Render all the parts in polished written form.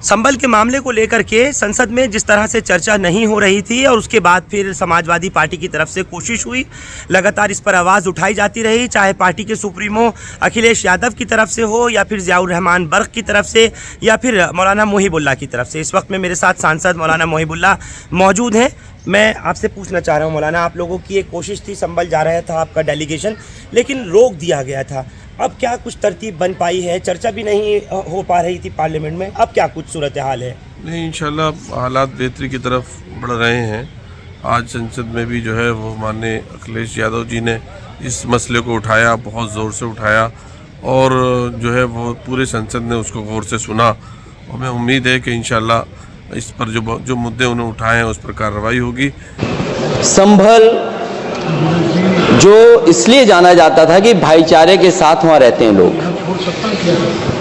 संभल के मामले को लेकर के संसद में जिस तरह से चर्चा नहीं हो रही थी और उसके बाद फिर समाजवादी पार्टी की तरफ से कोशिश हुई, लगातार इस पर आवाज़ उठाई जाती रही, चाहे पार्टी के सुप्रीमो अखिलेश यादव की तरफ से हो या फिर ज़ियाउर रहमान बर्क की तरफ से या फिर मौलाना मोहिबुल्लाह की तरफ से। इस वक्त में मेरे साथ सांसद मौलाना मोहिबुल्लाह मौजूद हैं। मैं आपसे पूछना चाह रहा हूँ मौलाना, आप लोगों की एक कोशिश थी, संभल जा रहा था आपका डेलीगेशन, लेकिन रोक दिया गया था। अब क्या कुछ तरतीब बन पाई है? चर्चा भी नहीं हो पा रही थी पार्लियामेंट में, अब क्या कुछ सूरत हाल है? नहीं, इंशाल्लाह हालात बेहतरी की तरफ बढ़ रहे हैं। आज संसद में भी जो है वो माननीय अखिलेश यादव जी ने इस मसले को उठाया, बहुत ज़ोर से उठाया और जो है वो पूरे संसद ने उसको गौर से सुना और हमें उम्मीद है कि इंशाल्लाह इस पर जो मुद्दे उन्होंने उठाए हैं उस पर कार्रवाई होगी। संभल जो इसलिए जाना जाता था कि भाईचारे के साथ वहाँ रहते हैं लोग,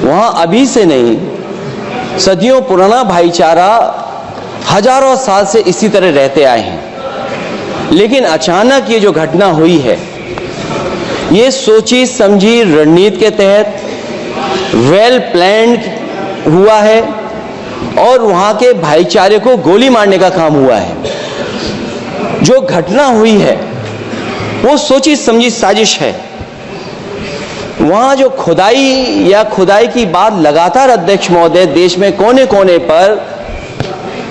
वहाँ अभी से नहीं सदियों पुराना भाईचारा हजारों साल से इसी तरह रहते आए हैं। लेकिन अचानक ये जो घटना हुई है, ये सोची समझी रणनीति के तहत वेल प्लान्ड हुआ है और वहाँ के भाईचारे को गोली मारने का काम हुआ है। जो घटना हुई है वो सोची समझी साजिश है। वहां जो खुदाई की बात लगातार अध्यक्ष महोदय देश में कोने कोने पर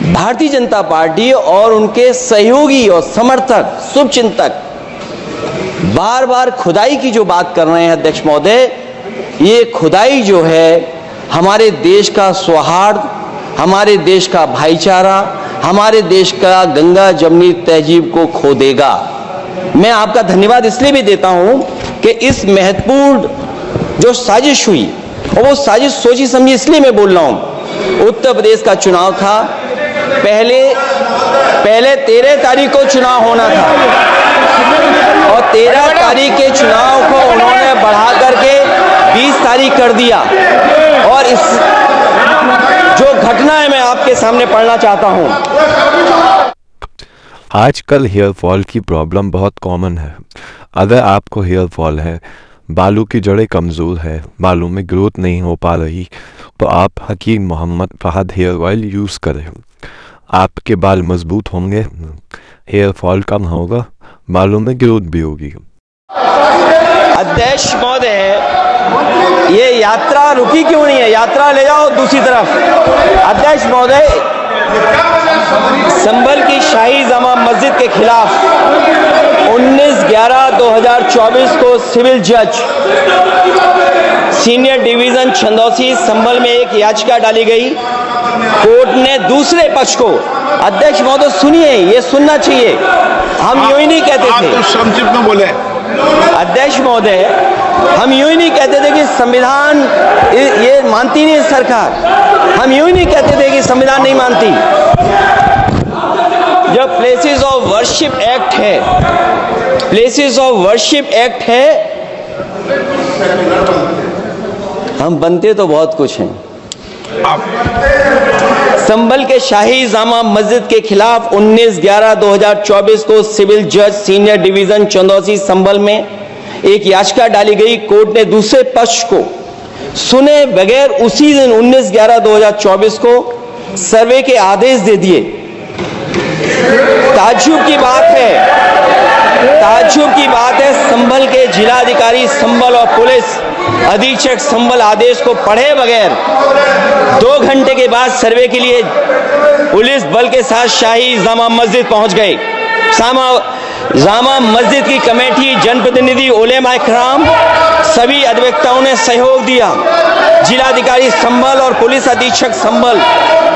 भारतीय जनता पार्टी और उनके सहयोगी और समर्थक शुभचिंतक बार बार खुदाई की जो बात कर रहे हैं अध्यक्ष महोदय, ये खुदाई जो है हमारे देश का सौहार्द, हमारे देश का भाईचारा, हमारे देश का गंगा जमनी तहजीब को खो देगा। मैं आपका धन्यवाद इसलिए भी देता हूं कि इस महत्वपूर्ण जो साजिश हुई, और वो साजिश सोची समझी इसलिए मैं बोल रहा हूं। उत्तर प्रदेश का चुनाव था, पहले 13 तारीख को चुनाव होना था और 13 तारीख के चुनाव को उन्होंने बढ़ा करके 20 तारीख कर दिया। और इस जो घटना है मैं आपके सामने पढ़ना चाहता हूं। आजकल हेयर फॉल की प्रॉब्लम बहुत कॉमन है। अगर आपको हेयर फॉल है, बालों की जड़ें कमज़ोर है, बालों में ग्रोथ नहीं हो पा रही, तो आप Hakim Mohammad Fahad hair oil use करें। आपके बाल मजबूत होंगे, हेयर फॉल कम होगा, बालों में ग्रोथ भी होगी। अध्यक्ष महोदय, ये यात्रा रुकी क्यों नहीं है? यात्रा ले जाओ दूसरी तरफ। अध्यक्ष महोदय, संभल की शाही जामा मस्जिद के खिलाफ 19/11/2024 को सिविल जज सीनियर डिवीजन छंदौसी संभल में एक याचिका डाली गई। कोर्ट ने दूसरे पक्ष को, अध्यक्ष महोदय सुनिए, ये सुनना चाहिए, हम यूं ही नहीं कहते थे, आप तो संक्षिप्त में बोले। अध्यक्ष महोदय, हम यूं ही नहीं कहते थे कि संविधान ये मानती नहीं है सरकार, हम यूं ही नहीं कहते थे कि संविधान नहीं मानती। जब प्लेसेस ऑफ वर्शिप एक्ट है, प्लेसेस ऑफ वर्शिप एक्ट है, हम बनते तो बहुत कुछ हैं। संभल के शाही जामा मस्जिद के खिलाफ 19/11/2024 को सिविल जज सीनियर डिवीजन चंदौसी संभल में एक याचिका डाली गई। कोर्ट ने दूसरे पक्ष को सुने बगैर उसी दिन 19/11/2024 को सर्वे के आदेश दे दिए। ताज्जुब की बात है, संभल के जिलाधिकारी संभल और पुलिस अधीक्षक संभल आदेश को पढ़े बगैर 2 घंटे के बाद सर्वे के लिए पुलिस बल के साथ शाही जामा मस्जिद पहुंच गए। जामा मस्जिद की कमेटी, जनप्रतिनिधि, उलेमा इकराम, सभी अधिवक्ताओं ने सहयोग दिया। जिलाधिकारी संभल और पुलिस अधीक्षक संभल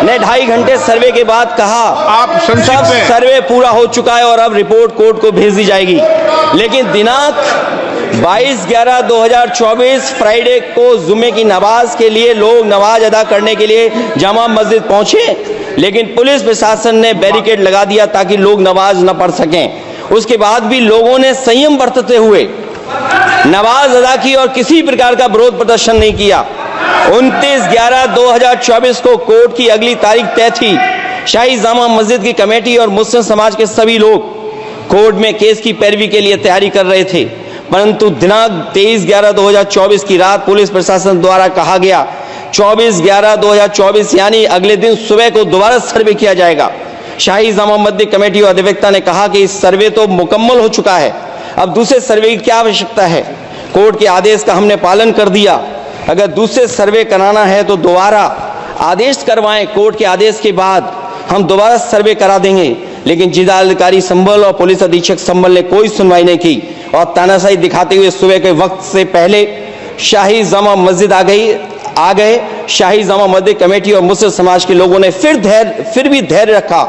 ने 2.5 घंटे सर्वे के बाद कहा, आप सब सर्वे पूरा हो चुका है और अब रिपोर्ट कोर्ट को भेज दी जाएगी। लेकिन दिनांक 22/11/2024 फ्राइडे को जुमे की नमाज के लिए लोग नमाज अदा करने के लिए जामा मस्जिद पहुंचे, लेकिन पुलिस प्रशासन ने बैरिकेड लगा दिया ताकि लोग नमाज न पढ़ सकें। उसके बाद भी लोगों ने संयम बरतते हुए नमाज अदा की और किसी प्रकार का विरोध प्रदर्शन नहीं किया। 29/11/2024 को कोर्ट की अगली तारीख तय थी। शाही जामा मस्जिद की कमेटी और मुस्लिम समाज के सभी लोग कोर्ट में केस की पैरवी के लिए तैयारी कर रहे थे, परंतु दिनांक 23/11/2024 की रात पुलिस प्रशासन द्वारा कहा गया 24/11/2024 यानी अगले दिन सुबह को दोबारा सर्वे किया जाएगा। शाही जामा मस्जिद कमेटी और अधिवक्ता ने कहा कि इस सर्वे तो मुकम्मल हो चुका है, अब दूसरे सर्वे की क्या आवश्यकता है। कोर्ट के आदेश का हमने पालन कर दिया, अगर दूसरे सर्वे कराना है तो दोबारा आदेश करवाएं, कोर्ट के आदेश के बाद हम दोबारा सर्वे करा देंगे। लेकिन जिलाधिकारी संभल और पुलिस अधीक्षक संभल ने कोई सुनवाई नहीं की और तानाशाही दिखाते हुए सुबह के वक्त से पहले शाही जामा मस्जिद आ गए। शाही जामा मस्जिद कमेटी और मुस्लिम समाज के लोगों ने फिर भी धैर्य रखा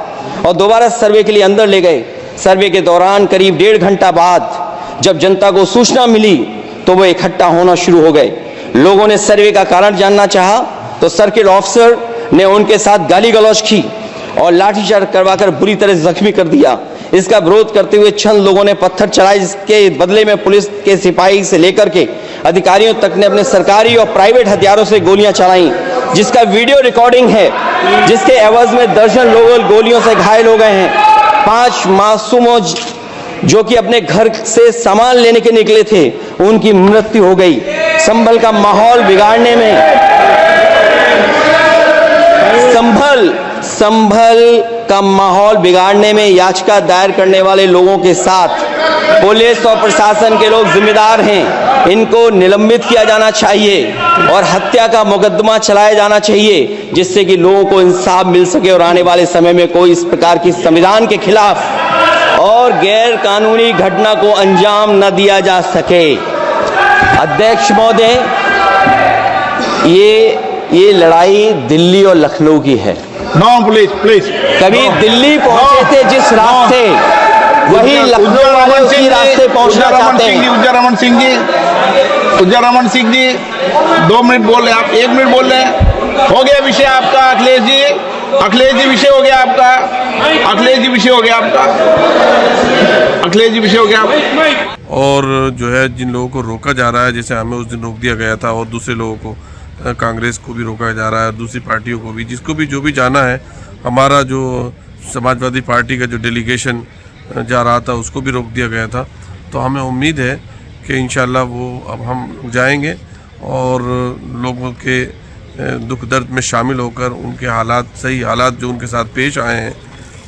और दोबारा सर्वे के लिए अंदर ले गए। सर्वे के दौरान करीब 1.5 घंटा बाद जब जनता को सूचना मिली तो वो इकट्ठा होना शुरू हो गए। लोगों ने सर्वे का कारण जानना चाहा तो सर्किल ऑफिसर ने उनके साथ गाली गलौज की और लाठीचार्ज करवाकर बुरी तरह जख्मी कर दिया। इसका विरोध करते हुए चंद लोगों ने पत्थर चलाए, जिसके बदले में पुलिस के सिपाही से लेकर के अधिकारियों तक ने अपने सरकारी और प्राइवेट हथियारों से गोलियां चलाई, जिसका वीडियो रिकॉर्डिंग है, जिसके एवज में दर्जन लोग गोलियों से घायल हो गए हैं। 5 मासूमों जो कि अपने घर से सामान लेने के निकले थे, उनकी मृत्यु हो गई। संभल का माहौल बिगाड़ने में संभल का माहौल बिगाड़ने में याचिका दायर करने वाले लोगों के साथ पुलिस और प्रशासन के लोग जिम्मेदार हैं। इनको निलंबित किया जाना चाहिए और हत्या का मुकदमा चलाया जाना चाहिए, जिससे कि लोगों को इंसाफ मिल सके और आने वाले समय में कोई इस प्रकार की संविधान के खिलाफ और गैर कानूनी घटना को अंजाम न दिया जा सके। अध्यक्ष महोदय, ये लड़ाई दिल्ली और लखनऊ की है। नो प्लीज कभी दिल्ली पहुंचे थे जिस रास्ते, वही लखनऊ वाले उसी रास्ते पहुंचना चाहते हैं। उज्जर रमन सिंह जी 2 मिनट बोल रहे हैं, आप 1 मिनट बोल रहे हैं। हो गया विषय आपका अखिलेश जी विषय हो गया आपका, अखिलेश जी विषय हो गया आपका। और जो है जिन लोगों को रोका जा रहा है, जैसे हमें उस दिन रोक दिया गया था और दूसरे लोगों को, कांग्रेस को भी रोका जा रहा है, दूसरी पार्टियों को भी, जिसको भी जो भी जाना है। हमारा जो समाजवादी पार्टी का जो डेलीगेशन जा रहा था उसको भी रोक दिया गया था। तो हमें उम्मीद है कि इंशाल्लाह वो अब हम जाएंगे और लोगों के दुख दर्द में शामिल होकर उनके हालात, सही हालात जो उनके साथ पेश आए हैं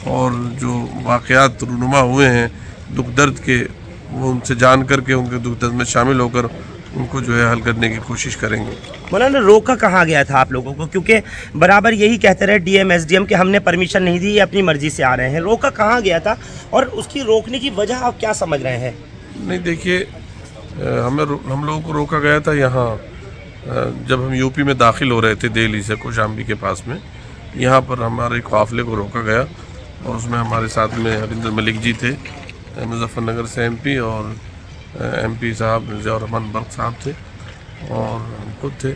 और जो वाक़यात रूनुमा हुए हैं दुख दर्द के, वो उनसे जान करके उनके दुख दर्द में शामिल होकर उनको जो है हल करने की कोशिश करेंगे। मौलाना, रोका कहाँ गया था आप लोगों को? क्योंकि बराबर यही कहते रहे डीएम एसडीएम के हमने परमिशन नहीं दी, ये अपनी मर्जी से आ रहे हैं। रोका कहाँ गया था और उसकी रोकने की वजह आप क्या समझ रहे हैं? नहीं, देखिए, हम लोगों को रोका गया था यहाँ जब हम यूपी में दाखिल हो रहे थे दिल्ली से कौशाम्बी के पास में। यहाँ पर हमारे काफ़िले को रोका गया और उसमें हमारे साथ में हरिंदर मलिक जी थे, मुजफ्फरनगर से एमपी, और एमपी साहब ज़ियाउर रहमान बर्क साहब थे और हम खुद थे।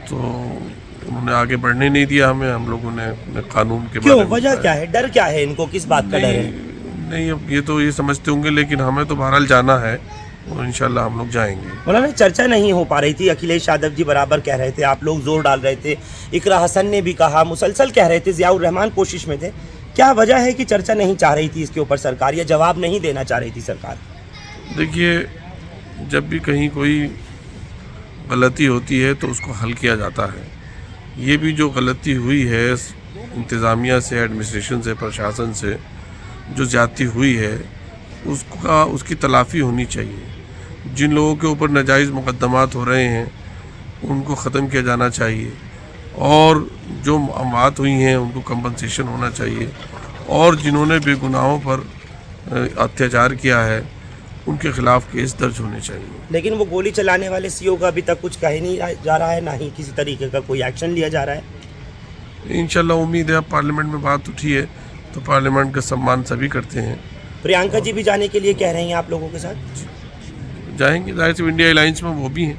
तो उन्होंने आगे बढ़ने नहीं दिया हमें। हम लोगों ने कानून के क्यों, वजह क्या है, डर क्या है इनको, किस बात का डर है? नहीं, अब ये तो ये समझते होंगे, लेकिन हमें तो बहरहाल जाना है और इंशाल्लाह हम लोग जाएंगे। मौलाना, चर्चा नहीं हो पा रही थी, अखिलेश यादव जी बराबर कह रहे थे, आप लोग जोर डाल रहे थे, इकरा हसन ने भी कहा, मुसलसल कह रहे थे, ज़ियाउर रहमान कोशिश में थे। क्या वजह है कि चर्चा नहीं चाह रही थी इसके ऊपर सरकार, या जवाब नहीं देना चाह रही थी सरकार? देखिए, जब भी कहीं कोई गलती होती है तो उसको हल किया जाता है। ये भी जो गलती हुई है इंतज़ामिया से, एडमिनिस्ट्रेशन से, प्रशासन से जो ज़्यादती हुई है, उसकी तलाफ़ी होनी चाहिए। जिन लोगों के ऊपर नाजायज़ मुकदमात हो रहे हैं उनको ख़त्म किया जाना चाहिए और जो अमवात हुई हैं उनको कंपनसेशन होना चाहिए और जिन्होंने बेगुनाहों पर अत्याचार किया है उनके खिलाफ केस दर्ज होने चाहिए। लेकिन वो गोली चलाने वाले सीओ का अभी तक कुछ कहीं नहीं जा रहा है, ना ही किसी तरीके का कोई एक्शन लिया जा रहा है। इंशाल्लाह उम्मीद है, अब पार्लियामेंट में बात उठी है तो पार्लियामेंट का सम्मान सभी करते हैं। प्रियंका जी भी जाने के लिए कह रही हैं आप लोगों के साथ? जाएंगे, जाहिर से इंडिया अलायंस में वो भी हैं,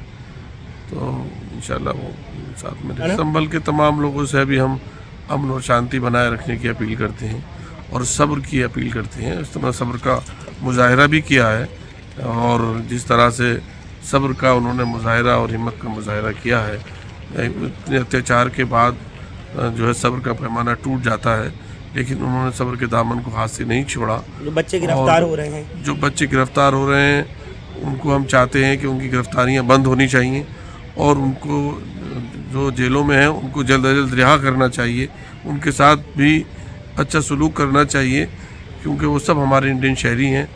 तो इंशाल्लाह वो साथ में। संभल के तमाम लोगों से भी हम अमन और शांति बनाए रखने की अपील करते हैं और सब्र की अपील करते हैं। इस तरह सब्र का मुजाहरा भी किया है और जिस तरह से सब्र का उन्होंने मुजाहरा और हिम्मत का मुजाहरा किया है, इतने अत्याचार के बाद जो है सब्र का पैमाना टूट जाता है, लेकिन उन्होंने सब्र के दामन को हाथ से नहीं छोड़ा। जो बच्चे गिरफ्तार हो रहे हैं, जो बच्चे गिरफ्तार हो रहे हैं उनको हम चाहते हैं कि उनकी गिरफ्तारियां बंद होनी चाहिए और उनको जो जेलों में हैं उनको जल्द अज जल्द रिहा करना चाहिए, उनके साथ भी अच्छा सलूक करना चाहिए, क्योंकि वो सब हमारे इंडियन शहरी हैं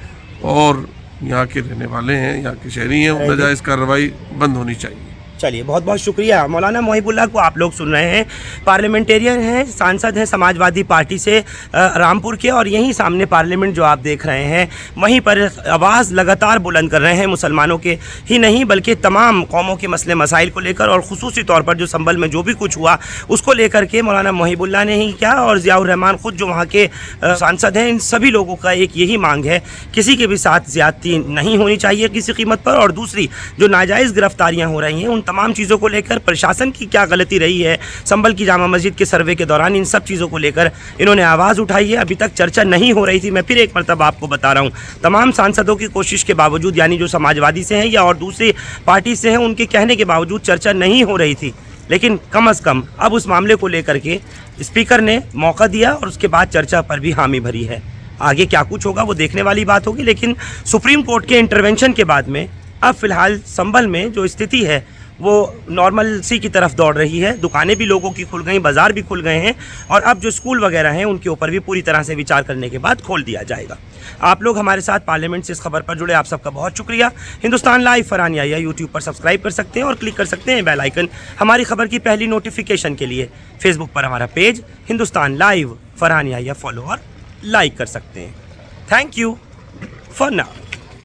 और यहाँ के रहने वाले हैं, यहाँ के शहरी हैं। नाजायज़ कार्रवाई बंद होनी चाहिए। चलिए, बहुत बहुत शुक्रिया मौलाना मोहिबुल्लाह को आप लोग सुन रहे हैं। पार्लियामेंटेरियन हैं, सांसद हैं समाजवादी पार्टी से रामपुर के, और यहीं सामने पार्लियामेंट जो आप देख रहे हैं वहीं पर आवाज़ लगातार बुलंद कर रहे हैं, मुसलमानों के ही नहीं बल्कि तमाम कौमों के मसले मसाइल को लेकर, और ख़ुसूसी तौर पर जो संभल में जो भी कुछ हुआ उसको लेकर के मौलाना मोहिबुल्लाह ने ही क्या और ज़ियाउर रहमान ख़ुद जो वहाँ के सांसद हैं, इन सभी लोगों का एक यही मांग है, किसी के भी साथ ज़्यादती नहीं होनी चाहिए किसी कीमत पर। और दूसरी जो नाजायज़ गिरफ्तारियाँ हो रही हैं उन तमाम चीज़ों को लेकर प्रशासन की क्या गलती रही है, संभल की जामा मस्जिद के सर्वे के दौरान इन सब चीज़ों को लेकर इन्होंने आवाज़ उठाई है। अभी तक चर्चा नहीं हो रही थी। मैं फिर एक मरतबा आपको बता रहा हूँ, तमाम सांसदों की कोशिश के बावजूद, यानी जो समाजवादी से हैं या और दूसरी पार्टी से हैं, उनके कहने के बावजूद चर्चा नहीं हो रही थी। लेकिन कम अज़ कम अब उस मामले को लेकर के स्पीकर ने मौका दिया और उसके बाद चर्चा पर भी हामी भरी है। आगे क्या कुछ होगा वो देखने वाली बात होगी। लेकिन सुप्रीम कोर्ट के इंटरवेंशन के बाद में अब फ़िलहाल संभल में जो स्थिति है वो नॉर्मल सी की तरफ दौड़ रही है। दुकानें भी लोगों की खुल गई, बाज़ार भी खुल गए हैं, और अब जो स्कूल वगैरह हैं उनके ऊपर भी पूरी तरह से विचार करने के बाद खोल दिया जाएगा। आप लोग हमारे साथ पार्लियामेंट से इस खबर पर जुड़े, आप सबका बहुत शुक्रिया। हिंदुस्तान लाइव फरहान याहिया यूट्यूब पर सब्सक्राइब कर सकते हैं और क्लिक कर सकते हैं बेल आइकन हमारी खबर की पहली नोटिफिकेशन के लिए। फेसबुक पर हमारा page Hindustan live Farhan Yahiya follow और लाइक कर सकते हैं। Thank you for now.